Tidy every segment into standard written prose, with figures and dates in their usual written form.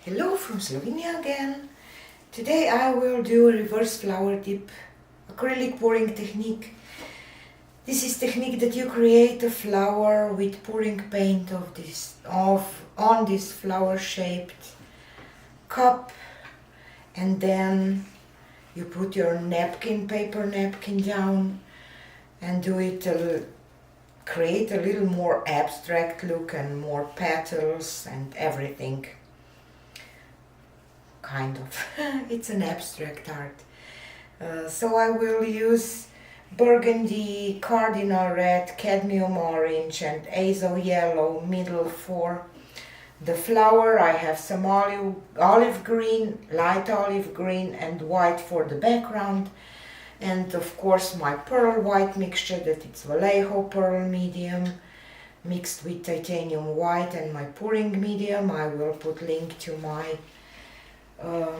Hello from Slovenia again. Today I will do a reverse flower tip acrylic pouring technique. This is technique that you create a flower with pouring paint on this flower shaped cup, and then you put your paper napkin down and create a little more abstract look and more petals and everything. Kind of. It's an abstract art. So I will use burgundy, cardinal red, cadmium orange and azo yellow middle for the flower. I have some olive green, light olive green and white for the background. And of course my pearl white mixture, that it's Vallejo pearl medium mixed with titanium white, and my pouring medium. I will put link to my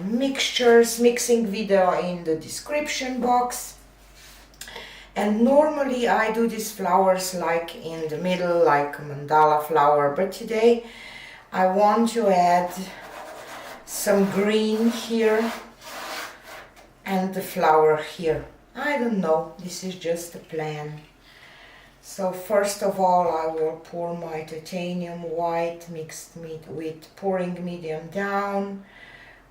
mixing video in the description box. And normally I do these flowers like in the middle, like a mandala flower, but today I want to add some green here and the flower here. I don't know, this is just a plan. So first of all I will pour my titanium white mixed with pouring medium down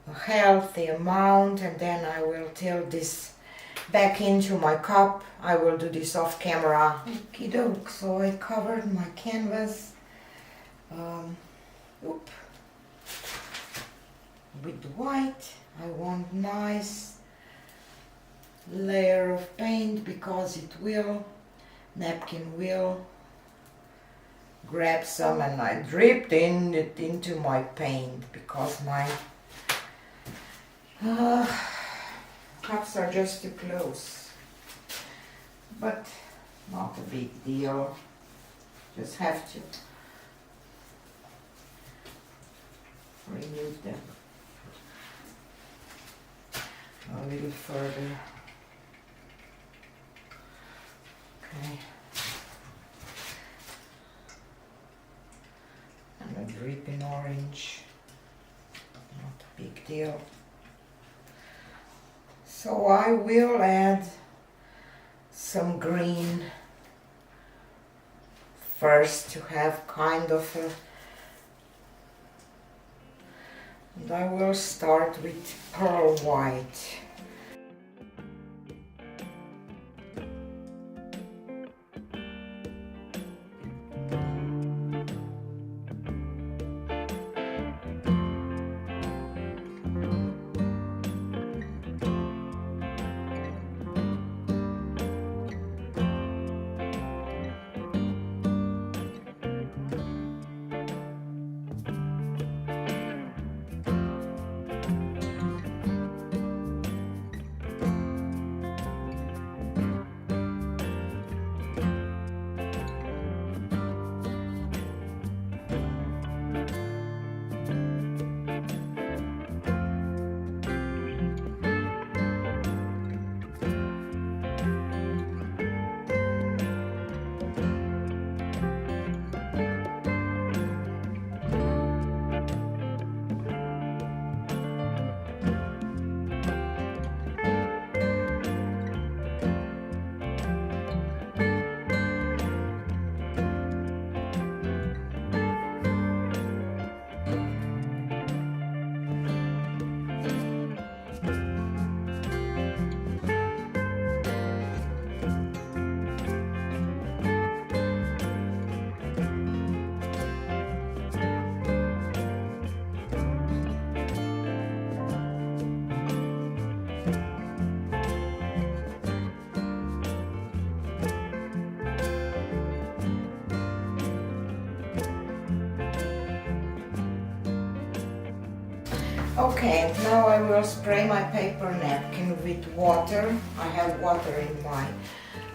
a healthy amount, and then I will tilt this back into my cup. I will do this off camera. Okie doke. So I covered my canvas with white. I want nice layer of paint because napkin will grab some, and I dripped it into my paint because my cups are just too close, but not a big deal, just have to remove them a little further. Okay, and a dripping orange, not a big deal. So I will add some green first to have kind of and I will start with pearl white. Okay, now I will spray my paper napkin with water. I have water in my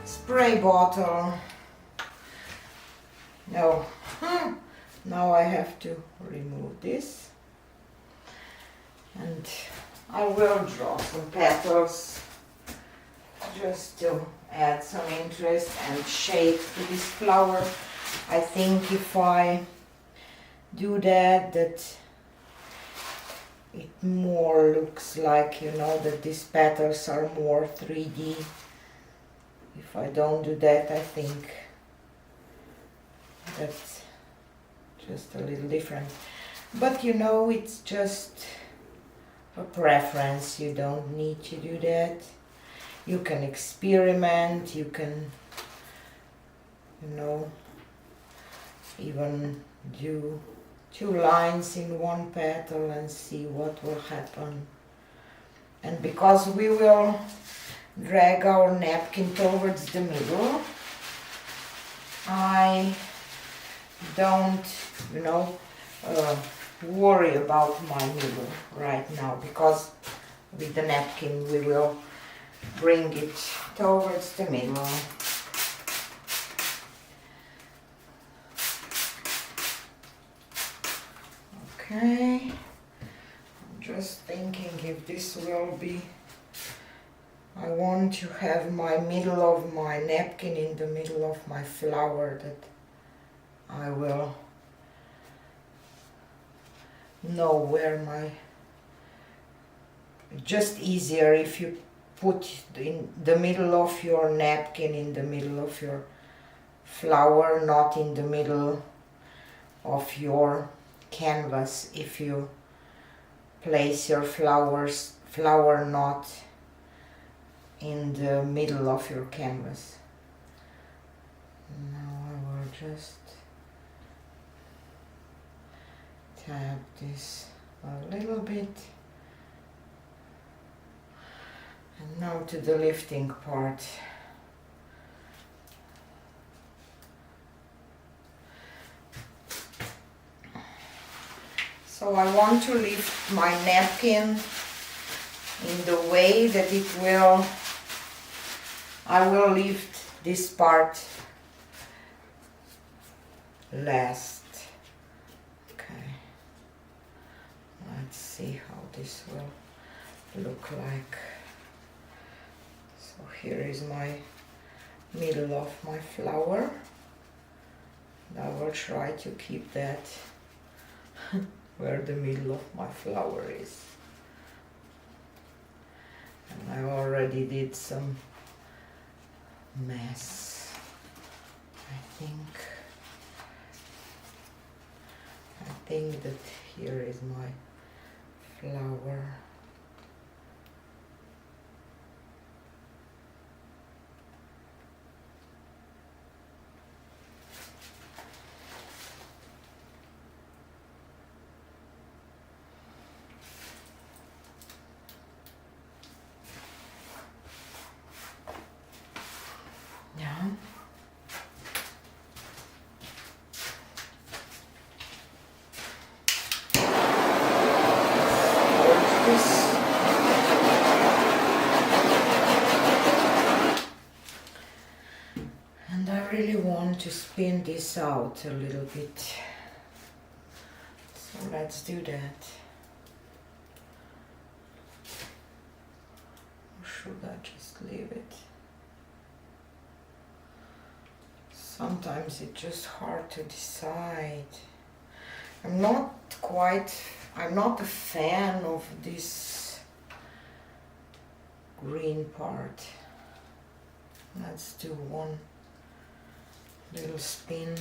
spray bottle. No, now I have to remove this. And I will draw some petals just to add some interest and shape to this flower. I think if I do that it more looks like, you know, that these petals are more 3D. If I don't do that, I think that's just a little different. But you know, it's just a preference. You don't need to do that. You can experiment, you can, you know, even do 2 lines in one petal and see what will happen. And because we will drag our napkin towards the middle, I don't, you know, worry about my middle right now, because with the napkin we will bring it towards the middle. Okay, I'm just thinking if this will be, I want to have my middle of my napkin in the middle of my flower, that I will know where my, just easier if you put in the middle of your napkin in the middle of your flower, not in the middle of your canvas, if you place your flower not in the middle of your canvas. Now I will just tap this a little bit. And now to the lifting part. So I want to lift my napkin in the way that it will, I will lift this part last. Okay, let's see how this will look like. So here is my middle of my flower. I will try to keep that where the middle of my flower is. And I already did some mess, I think that here is my flower. Yeah. And I really want to spin this out a little bit. So let's do that. Or should I just leave it? Sometimes it's just hard to decide. I'm not a fan of this green part. Let's do one little spin.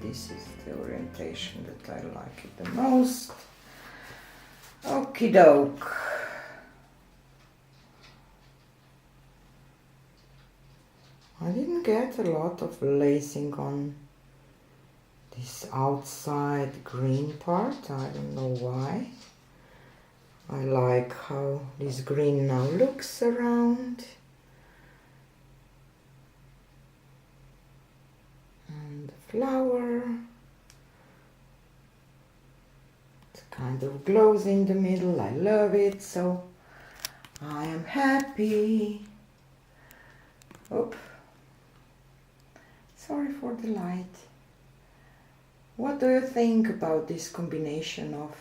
this is the orientation that I like it the most. Okie doke. I didn't get a lot of lacing on this outside green part. I don't know why. I like how this green now looks around. And the flower. It kind of glows in the middle. I love it, so I am happy. Oop. Sorry for the light. What do you think about this combination of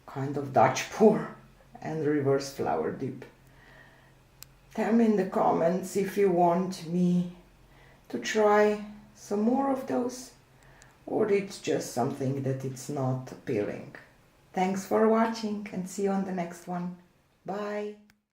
kind of Dutch pour and reverse flower dip? Tell me in the comments if you want me to try some more of those, or it's just something that it's not appealing. Thanks for watching and see you on the next one. Bye!